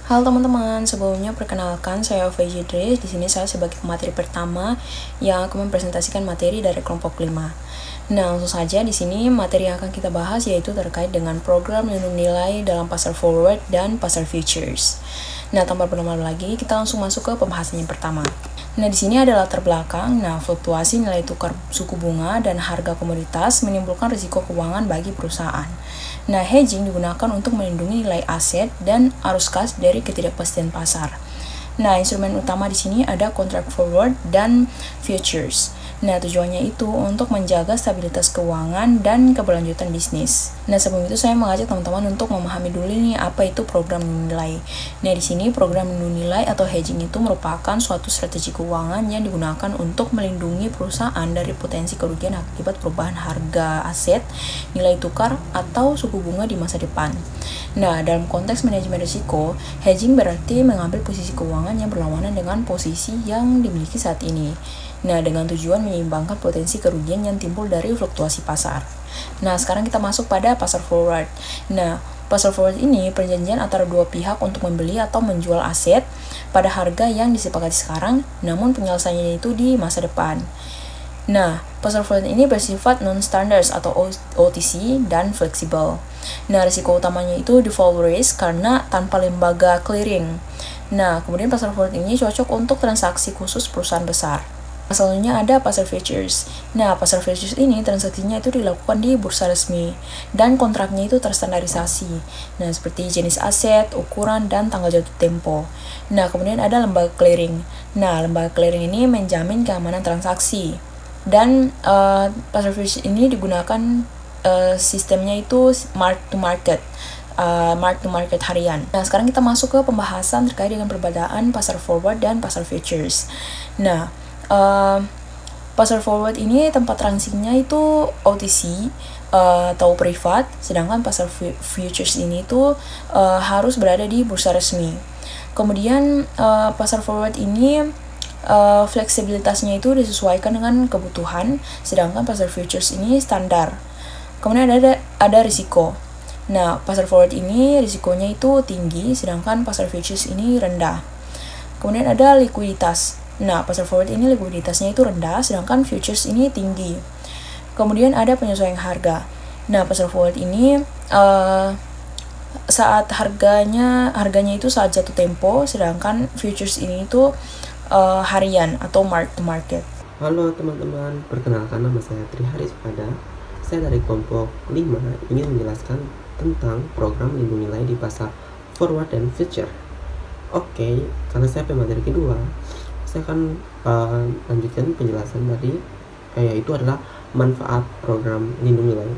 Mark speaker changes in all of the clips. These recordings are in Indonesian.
Speaker 1: Halo teman-teman, sebelumnya perkenalkan saya VJ Dres. Di sini saya sebagai pemateri pertama yang akan mempresentasikan materi dari kelompok 5. Nah, langsung saja di sini materi yang akan kita bahas yaitu terkait dengan program lindung nilai dalam pasar forward dan pasar futures. Nah, tanpa berlama-lama lagi, kita langsung masuk ke pembahasan yang pertama. Nah, di sini ada latar belakang. Nah, fluktuasi nilai tukar suku bunga dan harga komoditas menimbulkan risiko keuangan bagi perusahaan. Nah, hedging digunakan untuk melindungi nilai aset dan arus kas dari ketidakpastian pasar. Nah, instrumen utama di sini ada contract forward dan futures. Nah, tujuannya itu untuk menjaga stabilitas keuangan dan keberlanjutan bisnis. Nah, sebelum itu saya mengajak teman-teman untuk memahami dulu nih apa itu program lindung nilai. Nah, di sini program lindung nilai atau hedging itu merupakan suatu strategi keuangan yang digunakan untuk melindungi perusahaan dari potensi kerugian akibat perubahan harga aset, nilai tukar, atau suku bunga di masa depan. Nah, dalam konteks manajemen risiko, hedging berarti mengambil posisi keuangan yang berlawanan dengan posisi yang dimiliki saat ini. Nah, dengan tujuan menyeimbangkan potensi kerugian yang timbul dari fluktuasi pasar. Nah, sekarang kita masuk pada pasar forward. Nah, pasar forward ini perjanjian antara dua pihak untuk membeli atau menjual aset pada harga yang disepakati sekarang, namun penyelesaiannya itu di masa depan. Nah, pasar forward ini bersifat non-standard atau OTC dan fleksibel. Nah, risiko utamanya itu default risk karena tanpa lembaga clearing. Nah, kemudian pasar forward ini cocok untuk transaksi khusus perusahaan besar. Selanjutnya ada pasar futures. Nah, pasar futures ini transaksinya itu dilakukan di bursa resmi dan kontraknya itu terstandarisasi. Nah, seperti jenis aset, ukuran, dan tanggal jatuh tempo. Nah, kemudian ada lembaga clearing. Nah, lembaga clearing ini menjamin keamanan transaksi. Dan pasar futures ini digunakan sistemnya itu mark to market harian. Nah, sekarang kita masuk ke pembahasan terkait dengan perbedaan pasar forward dan pasar futures. Nah, pasar forward ini tempat transaksinya itu OTC atau privat, sedangkan pasar futures ini tuh harus berada di bursa resmi. Kemudian pasar forward ini fleksibilitasnya itu disesuaikan dengan kebutuhan, sedangkan pasar futures ini standar. Kemudian ada risiko. Nah, pasar forward ini risikonya itu tinggi, sedangkan pasar futures ini rendah. Kemudian ada likuiditas. Nah, pasar forward ini likuiditasnya itu rendah, sedangkan futures ini tinggi. Kemudian ada penyesuaian harga. Nah, pasar forward ini saat harganya itu saat jatuh tempo, sedangkan futures ini itu harian atau mark to market.
Speaker 2: Halo teman-teman, perkenalkan nama saya Triharis Pada. Saya dari kelompok 5 ingin menjelaskan tentang program lindung nilai di pasar forward dan future. Oke, karena saya pemateri kedua, saya akan lanjutkan penjelasan tadi, yaitu adalah manfaat program lindung nilai.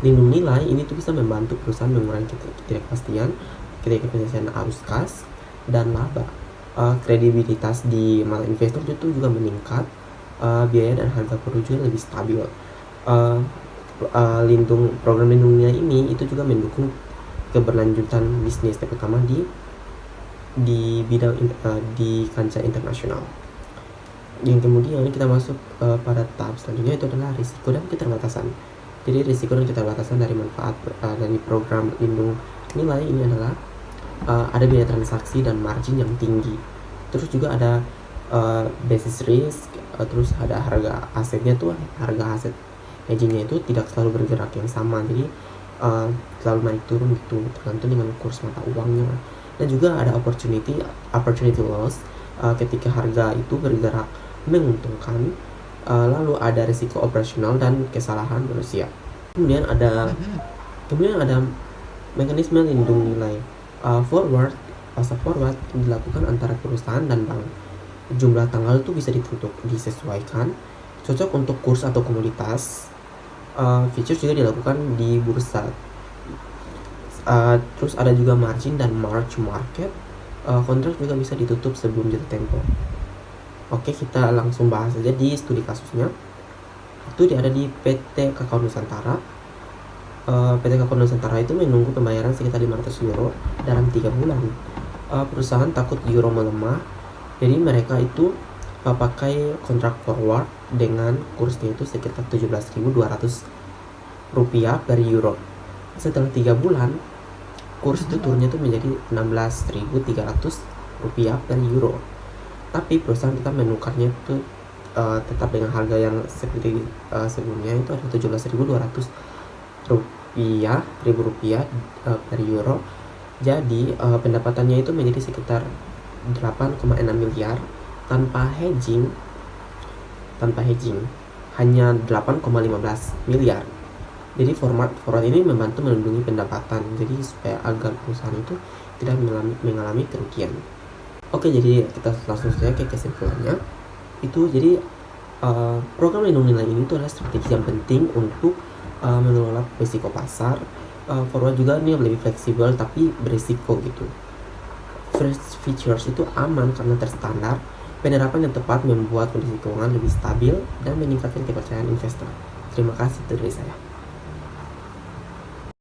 Speaker 2: Lindung nilai ini tuh bisa membantu perusahaan mengurangi ketidakpastian ketika penyelesaian arus kas dan laba. Kredibilitas di mata investor itu juga meningkat, biaya dan harga produk juga lebih stabil. Program lindung nilai ini itu juga mendukung keberlanjutan bisnis, terutama di bidang di kancah internasional. Yang kemudian kita masuk pada tahap selanjutnya, itu adalah risiko dan keterbatasan. Jadi risiko dan keterbatasan dari manfaat dari program lindung nilai ini adalah ada biaya transaksi dan margin yang tinggi. Terus juga ada basis risk, terus ada harga asetnya tuh, harga aset hedgingnya itu tidak selalu bergerak yang sama, jadi selalu naik turun gitu, tergantung dengan kurs mata uangnya. Dan juga ada opportunity loss, ketika harga itu bergerak menguntungkan, lalu ada risiko operasional dan kesalahan manusia. Kemudian ada mekanisme lindung nilai forward. Pasar forward dilakukan antara perusahaan dan bank. Jumlah tanggal itu bisa disesuaikan, cocok untuk kurs atau komoditas. Futures juga dilakukan di bursa. Terus ada juga margin dan mark to market. Kontrak juga bisa ditutup sebelum jatuh tempo. Oke, kita langsung bahas saja di studi kasusnya. Itu ada di PT Kakao Nusantara. PT Kakao Nusantara itu menunggu pembayaran sekitar 500 euro dalam 3 bulan. Perusahaan takut euro melemah, jadi mereka itu pakai kontrak forward dengan kursnya itu sekitar 17.200 rupiah per euro. Setelah 3 bulan kurs itu turunnya tuh menjadi 16.300 rupiah per euro. Tapi perusahaan tetap menukarnya itu tetap dengan harga yang seperti sebelumnya, itu ada 17.200 rupiah per euro. Jadi pendapatannya itu menjadi sekitar 8,6 miliar tanpa hedging hanya 8,15 miliar. Jadi forward ini membantu melindungi pendapatan, jadi supaya agar perusahaan itu tidak mengalami kerugian. Oke, jadi kita langsung saja ke kesimpulannya. Itu jadi program lindung nilai ini itu adalah strategi yang penting untuk mengelola risiko pasar. Forward juga ini lebih fleksibel tapi berisiko gitu. First features itu aman karena terstandar. Penerapan yang tepat membuat kondisi keuangan lebih stabil dan meningkatkan kepercayaan investor. Terima kasih dari saya.